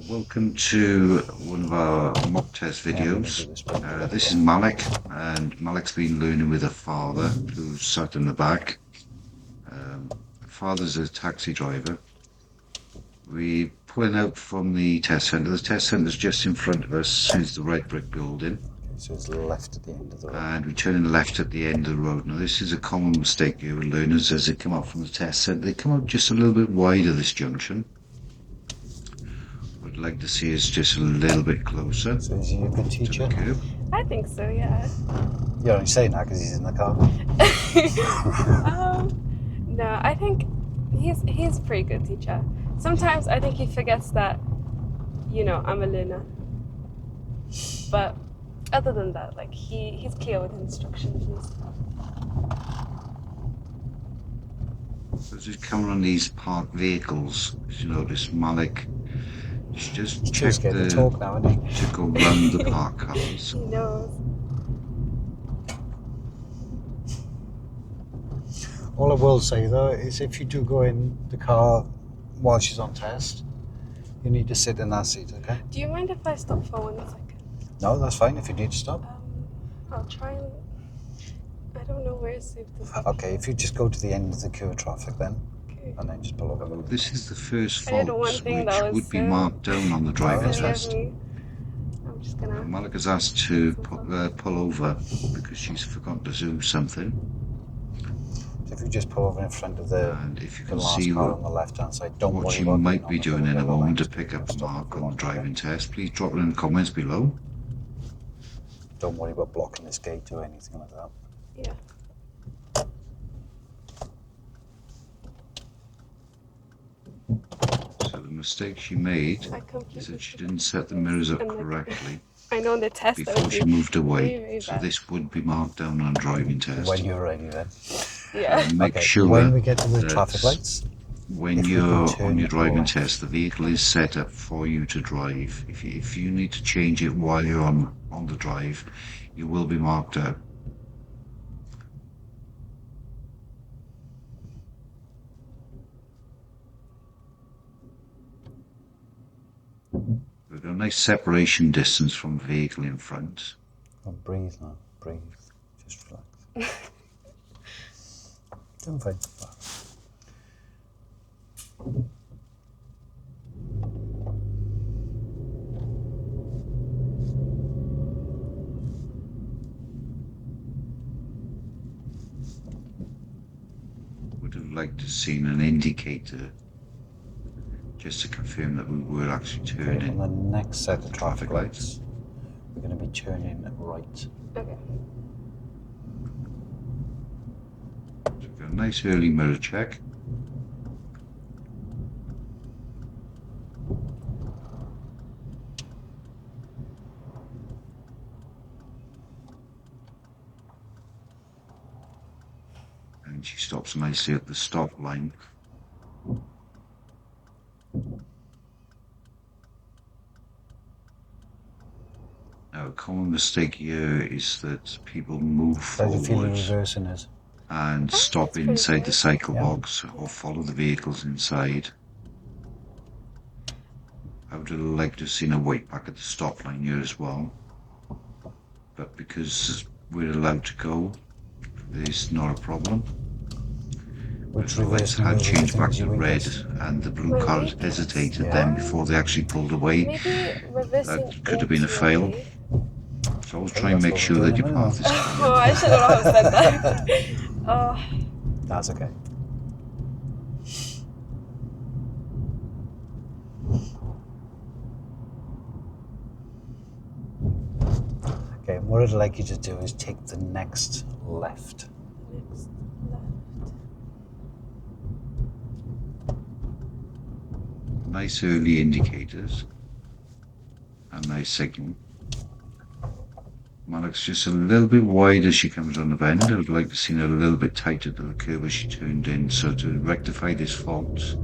Welcome to one of our mock test videos. This is Malak, and Malak's been learning with a father who's sat in the back. Father's a taxi driver. We're pulling out from the test centre. The test centre is just in front of us. Is the red brick building. So it's left at the end of the road. And we're turning left at the end of the road. Now this is a common mistake here with learners as they come out from the test centre. They come out just a little bit wide of this junction. I'd like to see us just a little bit closer. So is he a good teacher? I think so, yeah. You're only saying that because he's in the car. No, I think he's a pretty good teacher. Sometimes I think he forgets that, I'm a learner. But other than that, like he's clear with instructions and stuff. So just coming on these parked vehicles, as you notice, Malak just check the talk now, isn't he? to go round the parked cars. He knows. All I will say though is if you do go in the car while she's on test, you need to sit in that seat, okay? Do you mind if I stop for 1 second? No, that's fine if you need to stop. I'll try and... I don't know where to save this. Okay, if you just go to the end of the queue of traffic then, and then just pull over. This is the first fault which would be marked down on the driving test. I'm just gonna... Malak has asked to pull over because she's forgotten to do something. So if you just pull over in front of the last car on the left-hand side, don't worry what she might be doing in a moment to pick up a mark on the driving test, please drop it in the comments below. Don't worry about blocking this gate or anything like that. Yeah. So the mistake she made is that she didn't set the mirrors up correctly. I know the test before she moved away. So this would be marked down on a driving test. When you're ready then. Yeah. Make sure when we get to the traffic lights, when you're on your driving test, the vehicle is set up for you to drive. If you need to change it while you're on the drive, you will be marked out. We've got a nice separation distance from the vehicle in front. Oh, breathe now, breathe. Just relax. Don't fight the fire. Would have liked to have seen an indicator just to confirm that we were actually turning. On the next set of traffic lights, we're going to be turning right. Okay. So we've got a nice early mirror check. And she stops nicely at the stop line. Now, a common mistake here is that people move forward and stop inside the cycle box or follow the vehicles inside. I would have liked to have seen a wait back at the stop line here as well, but because we're allowed to go, there's not a problem. The lights had changed back to red and the blue car hesitated then before they actually pulled away. That could have been a fail. So always try and make sure that your path is clear. Oh, I should not have said that. Oh. That's okay. Okay, what I'd like you to do is take the next left. Next left. Nice early indicators. A nice signal. Malak's just a little bit wide as she comes on the bend. I would like to see her a little bit tighter to the curve as she turned in. So to rectify this fault,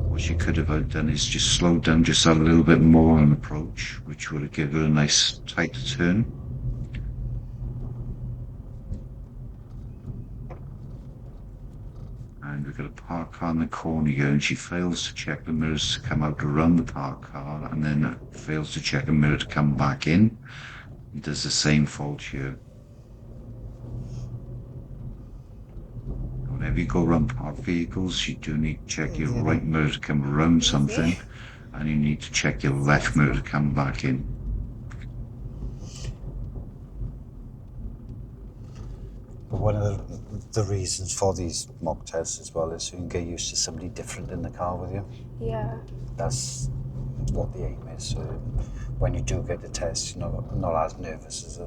what she could have done is just slowed down just a little bit more on approach, which would have given her a nice tighter turn. And we got a parked car in the corner here, and she fails to check the mirrors to come out around the parked car, and then fails to check a mirror to come back in. It does the same fault here. Whenever you go around parked vehicles, you do need to check your right mirror to come around something, and you need to check your left mirror to come back in. But one of the reasons for these mock tests as well is so you can get used to somebody different in the car with you. Yeah. That's what the aim is. So when you do get the test, you're not as nervous as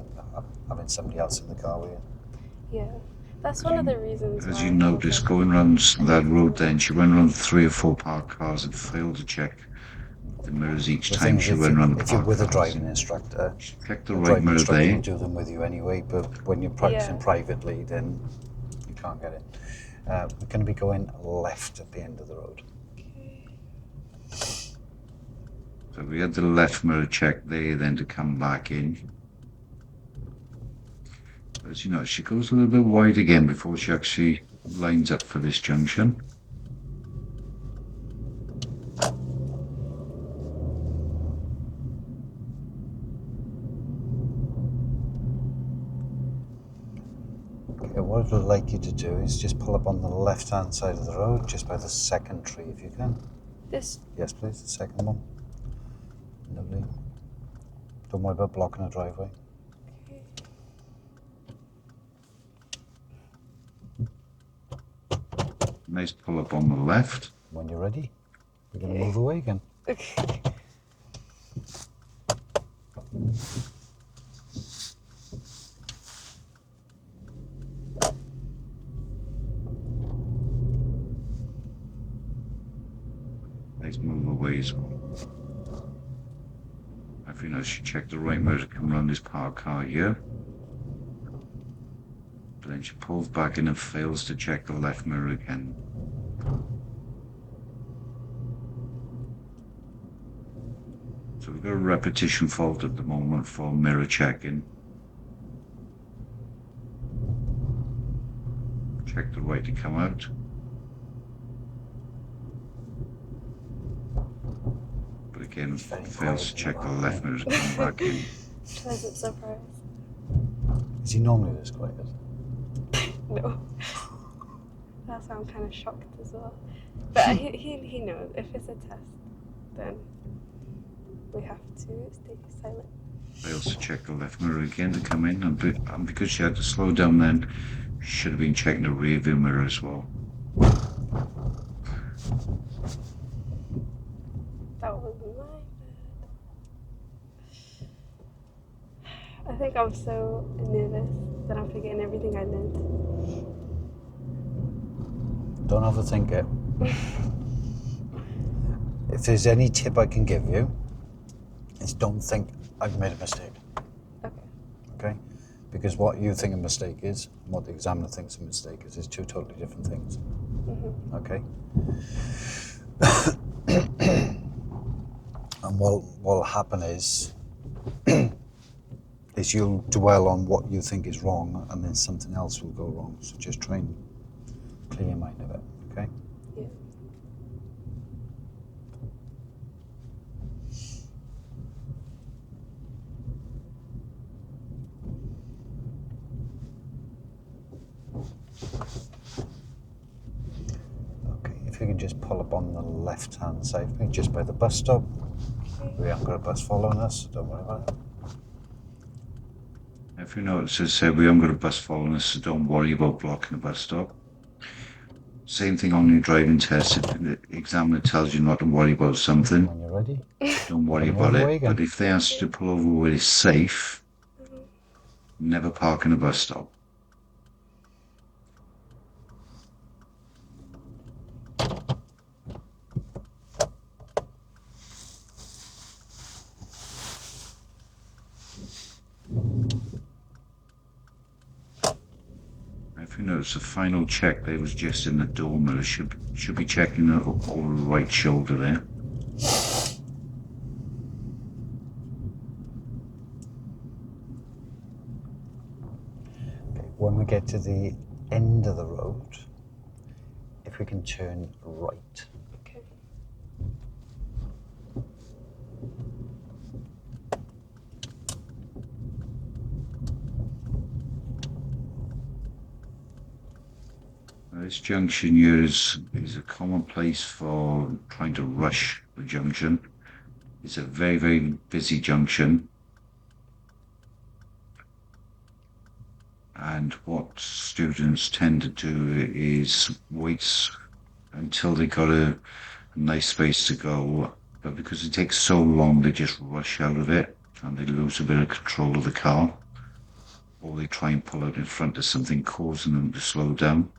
having somebody else in the car with you. Yeah. That's one of the reasons As why you I notice, think going around that road then, she went around 3 or 4 parked cars and failed to check the mirrors each The time thing is, she went around the if you're parked with a cars. driving instructor, She checked the the right driving mirror instructor there. will do them with you anyway, but when you're practicing privately, then you can't get it. We're going to be going left at the end of the road. So we had the left mirror check there then to come back in. As you know, she goes a little bit wide again before she actually lines up for this junction. Okay, what I'd like you to do is just pull up on the left-hand side of the road, just by the second tree if you can. this. Yes, please, the second one. Lovely. Don't worry about blocking a driveway. Nice pull up on the left. When you're ready, we're going to move away again. Okay. Nice move away as well. If you know, she checked the right mirror to come around this parked car here. But then she pulls back in and fails to check the left mirror again. So we've got a repetition fault at the moment for mirror checking. Check the right to come out. But again, fails to check the left mirror to come back in. Pleasant surprise. Is he normally this quiet? No. That's why I'm kind of shocked as well. But he knows if it's a test, then we have to stay silent. Fails to check the left mirror again to come in, and because she had to slow down then, she should have been checking the rear view mirror as well. That was my bad. I think I'm so nervous that I'm forgetting everything I learned. Don't overthink it. If there's any tip I can give you, is don't think I've made a mistake. Okay. Okay? Because what you think a mistake is, and what the examiner thinks a mistake is two totally different things. Mm-hmm. Okay? And what'll happen is you'll dwell on what you think is wrong, and then something else will go wrong. So just try and clear your mind of it, okay? Yeah. Okay, if you can just pull up on the left-hand side, just by the bus stop. Okay. We haven't got a bus following us, so don't worry about it. If you notice, it said we haven't got a bus following us, so don't worry about blocking the bus stop. Same thing on your driving test. If the examiner tells you not to worry about something, When you're ready, don't worry Then about move it. away again. But if they ask you to pull over where it's safe, never park in a bus stop. If you notice, the final check there was just in the door mirror. Should be checking the over the right shoulder there. okay, when we get to the end of the road, if if we can turn right. Okay. This junction here is a common place for trying to rush the junction. It's a very, very busy junction. And what students tend to do is wait until they got a nice space to go. But because it takes so long, they just rush out of it and they lose a bit of control of the car. Or they try and pull out in front of something, causing them to slow down.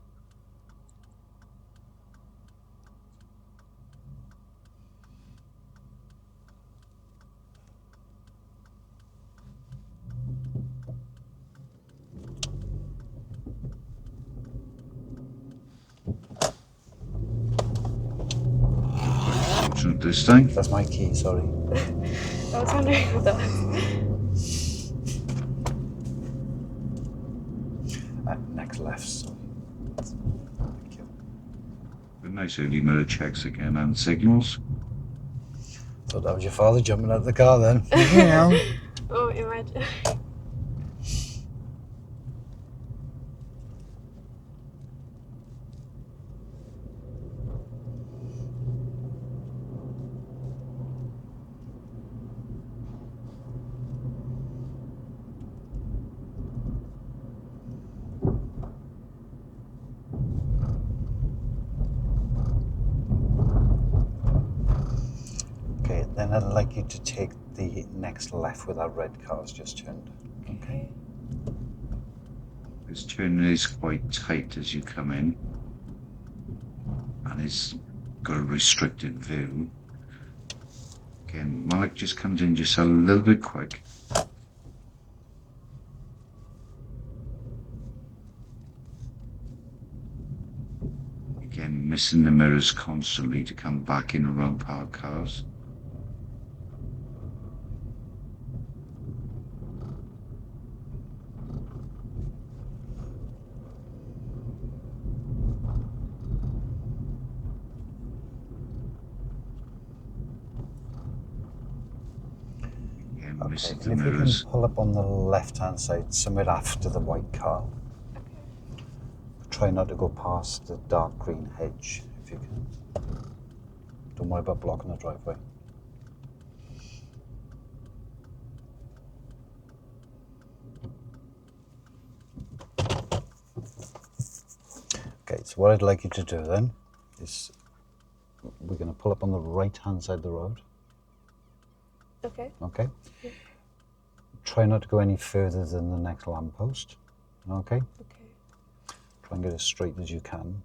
This time. That's my key, sorry. I was wondering what that was. Next left, sorry. Thank you. Nice early mirror checks again and signals. Thought that was your father jumping out of the car then. Yeah. Oh, imagine. Okay, then I'd like you to take the next left where that red car's just turned. Okay. This turn is quite tight as you come in, and it's got a restricted view. Again, Malak just comes in just a little bit quick. Again, missing the mirrors constantly to come back in around parked cars. Again, Okay, missing and the if you mirrors. can pull up on the left-hand side, somewhere after the white car. Try not to go past the dark green hedge, if you can. Don't worry about blocking the driveway. Okay, so what I'd like you to do then is we're going to pull up on the right-hand side of the road. Okay. Okay? Yeah. Try not to go any further than the next lamppost. Okay? Okay. Try and get as straight as you can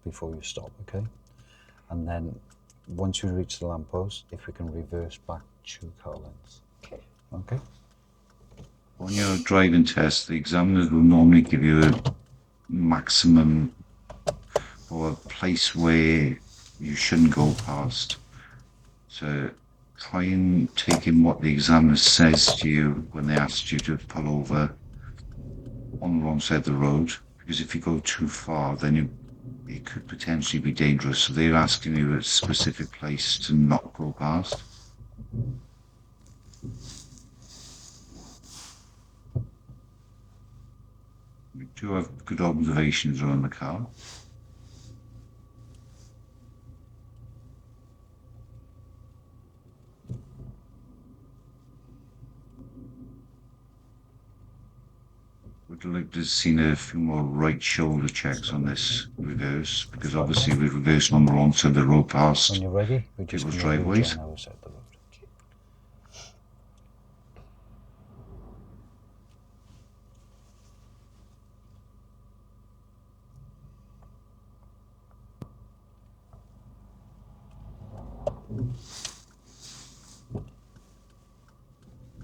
before you stop, okay? And then once you reach the lamppost, if we can reverse back 2 car lengths. Okay. Okay? On your driving test, the examiners will normally give you a maximum or a place where you shouldn't go past. So try and take in what the examiner says to you when they asked you to pull over on the wrong side of the road, because if you go too far, then it could potentially be dangerous. So they're asking you a specific place to not go past. We do have good observations around the car. Would like to have seen a few more right shoulder checks on this reverse, because obviously we're reversing on the wrong side of the road When past you're ready, we're just people's going to driveways. rejoin our side of the road.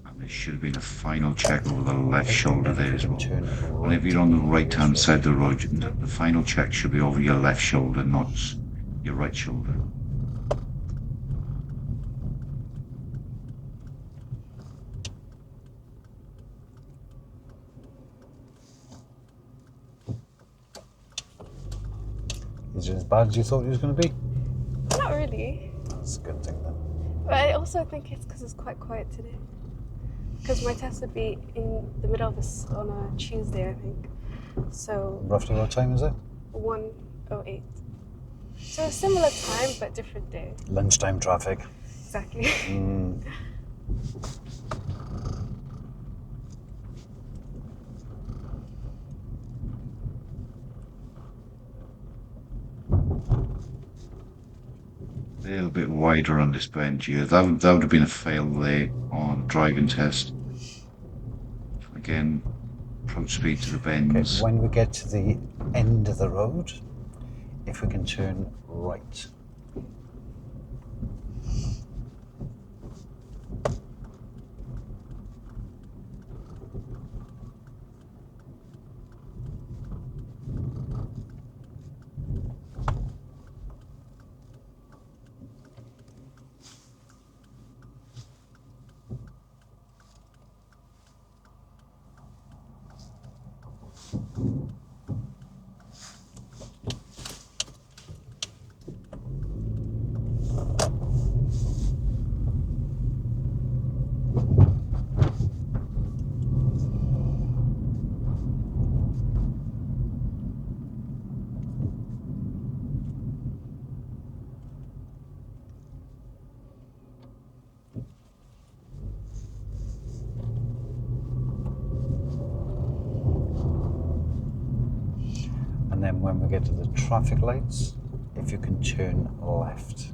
And there should have been a final check over the left shoulder there as well. Turn And if right you're on the on right hand this side of the road, the final check should be over your left shoulder, not your right shoulder. Is it as bad as you thought it was going to be? Not really. That's a good thing then. But I also think it's because it's quite quiet today. Because my test would be in the middle of this on a Tuesday, I think. So Roughly what time is it? 1:08. So a similar time, but different day. Lunchtime traffic. Exactly. Mm. A little bit wider on this bend here. That would have been a fail there on driving test. Again, approach speed to the Okay, bends. when we get to the end of the road, if we can turn right. And then when we get to the traffic lights, if you can turn left.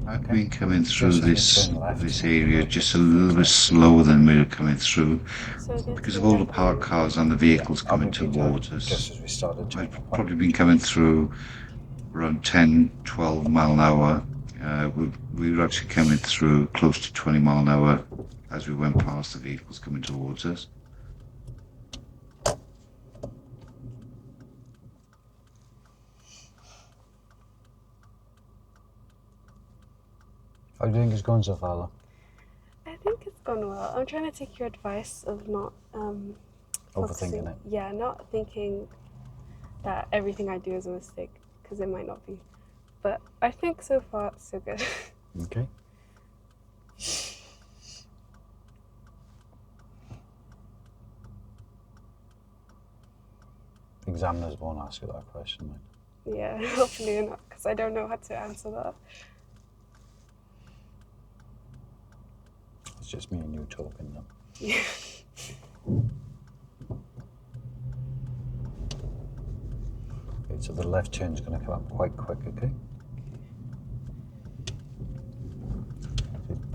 I've been coming through Just this turn left. this area just a little bit slower than we were coming through So because of all the parked cars and the vehicles coming towards us. Just as we started turning. I've probably been coming through around 10, 12 mile an hour. We were actually coming through close to 20 mile an hour as we went past the vehicles coming towards us. How do you think it's going so far, though? I think it's gone well. I'm trying to take your advice of not Overthinking it. Yeah, not thinking that everything I do is a mistake, because it might not be. But I think so far so good. Okay. Examiners won't ask you that question, mate. Yeah, hopefully not, because I don't know how to answer that. It's just me and you talking now. Yeah. Okay, so the left turn's going to come up quite quick, okay?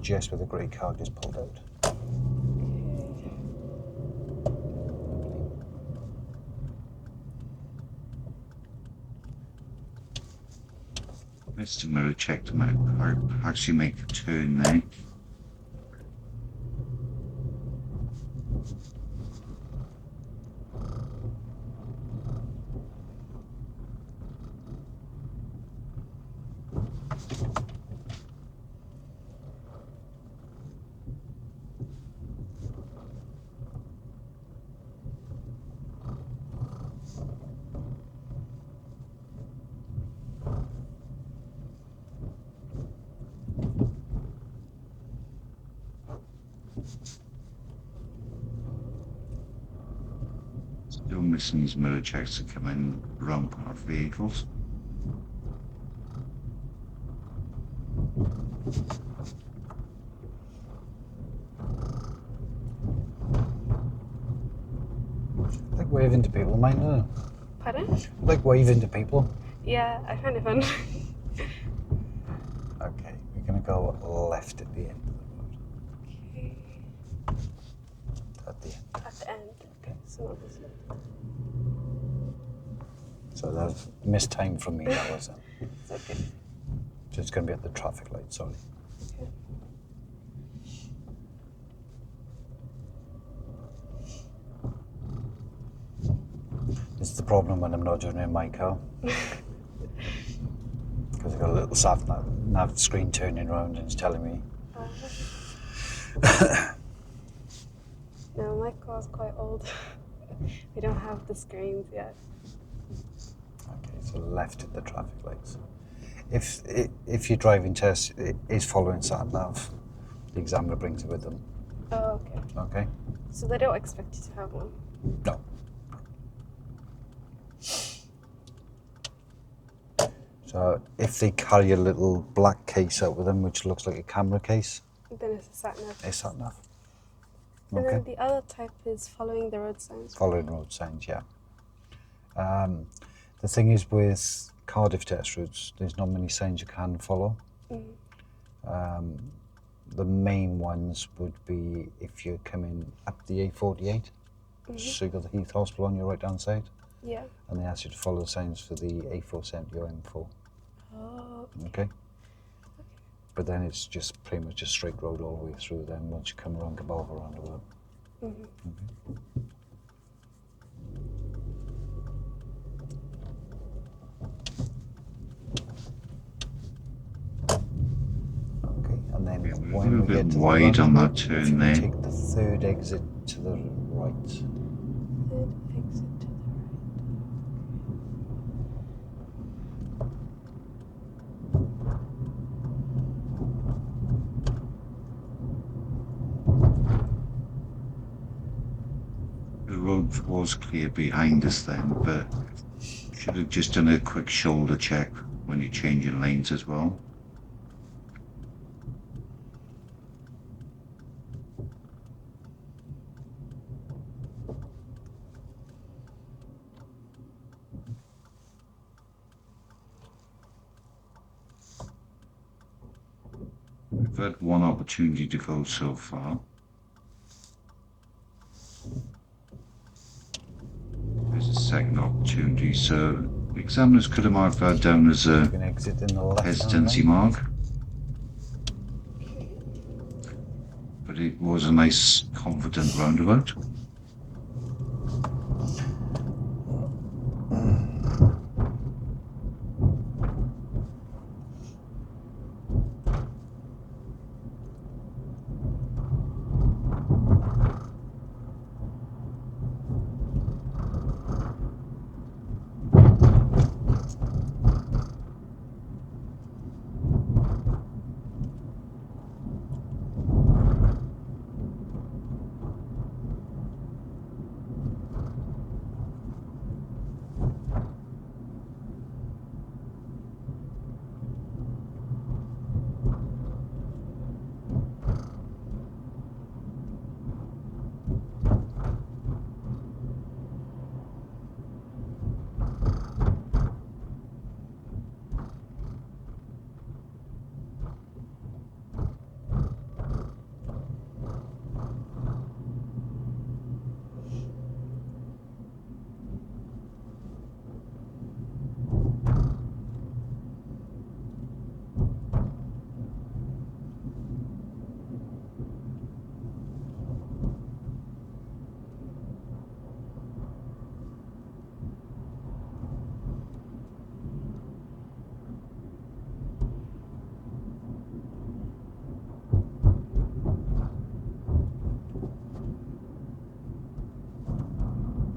Just where the grey car just pulled out. Mr. Mirror checked them out. I actually make the turn there. Still missing his mirror checks to come in around parked vehicles. I like waving to people, mind, isn't it? Pardon? I like waving to people. Yeah, I find it fun. Okay, we're going to go left at the end of the road. Okay. At the end. At the end. Okay. So not this way. So that's missed time from me, that was it. It's okay. So it's going to be at the traffic light, sorry. Okay. This is the problem when I'm not doing it in my car. Because I've got a little nav screen turning around and it's telling me. No, my car's quite old. We don't have the screens yet. Okay, so So left at the traffic lights. If your driving test is following sat nav, the examiner brings it with them. Oh, okay. Okay. So they don't expect you to have one. No. So if they carry a little black case out with them, which looks like a camera case, Then it's a sat nav. it's sat nav. And Okay. then the other type is following the road signs. Following road signs, yeah. The thing is with Cardiff test routes, there's not many signs you can follow. The main ones would be if you're coming up the A48, so you've got the Heath Hospital on your right hand side, Yeah. and they ask you to follow the signs for the A470 or M4. Oh, Okay? But then it's just pretty much a straight road all the way through then once you come around Cabalva roundabout. Okay, and then Yeah, we're a when little we get bit to the wide on that roundabout, if turn you there. take the third exit to the right. third exit to the right. The road was clear behind us then, but should have just done a quick shoulder check when you're changing lanes as well. We've had one opportunity to go so far. There's a second opportunity, so the examiners could have marked that down as You a can exit in the left hesitancy mark, but it was a nice, confident roundabout.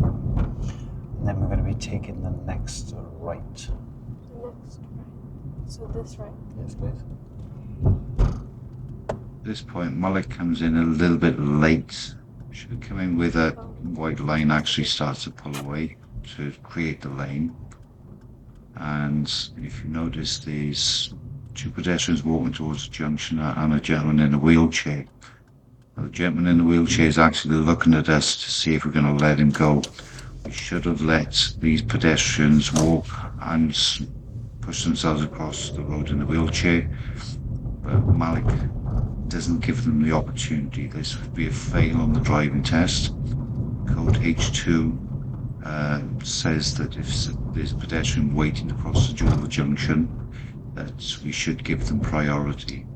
And then we're going to be taking the next right. The next right. So this right. Yes, please. At this point, Malak comes in a little bit late. Should come in with a white line, actually starts to pull away to create the lane. And if you notice, there's two pedestrians walking towards the junction and a gentleman in a wheelchair. Now, the gentleman in the wheelchair is actually looking at us to see if we're going to let him go. We should have let these pedestrians walk and push themselves across the road in the wheelchair, but Malak doesn't give them the opportunity. This would be a fail on the driving test. Code H2 says that if there's a pedestrian waiting to cross the dual junction, that we should give them priority.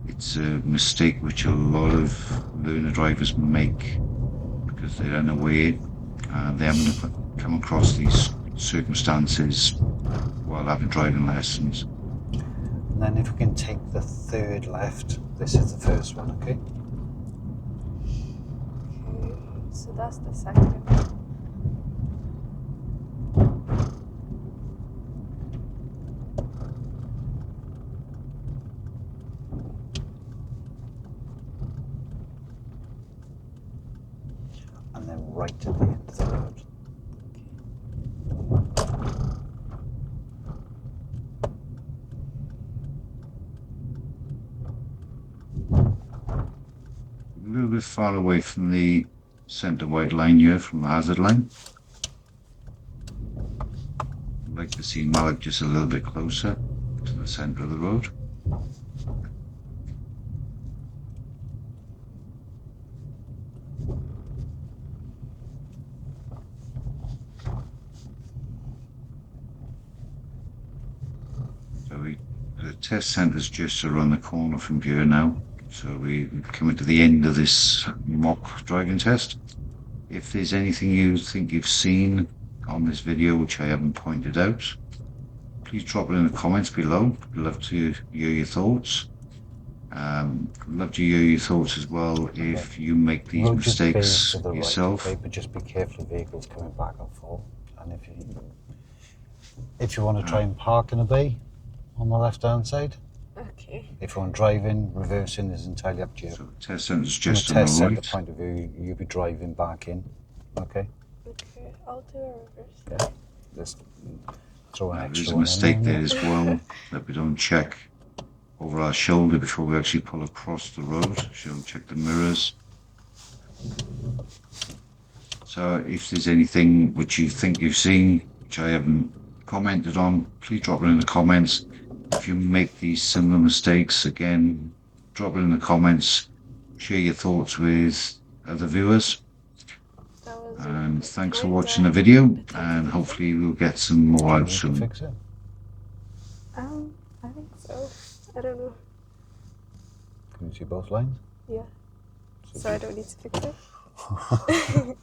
It's a mistake which a lot of learner drivers make because they're unaware and they haven't come across these circumstances while having driving lessons. And then if we can take the third left, this is the first one, okay? Okay. So that's the second. right at the end of the road. A little bit far away from the centre white line here, from the hazard line. I'd like to see Malak just a little bit closer to the centre of the road. So the test centre's just around the corner from here now. So we're coming to the end of this mock driving test. If there's anything you think you've seen on this video which I haven't pointed out, please drop it in the comments below. I'd love to hear your thoughts. I'd love to hear your thoughts as well if you make these Road just veers mistakes to the yourself. right, okay? But just be careful of vehicles coming back and forth. And if you want to try and park in a bay on the left-hand side, Okay. if you want driving, reversing is entirely up to you. So the test centre's From a just on test the centre right. point of view, you'll be driving back in, okay? Okay, I'll do a reverse. Yeah. Just throw an There's extra a one mistake in there as well, that we don't check over our shoulder before we actually pull across the road. So check the mirrors. So if there's anything which you think you've seen, which I haven't commented on, please drop it in the comments. If you make these similar mistakes, again, drop it in the comments. Share your thoughts with other viewers. That was And thanks for kinda watching the video, attention and to hopefully we'll get some more out You can soon. fix it. I think so. I don't know. Can you see both lines? Yeah. So I don't need to fix it.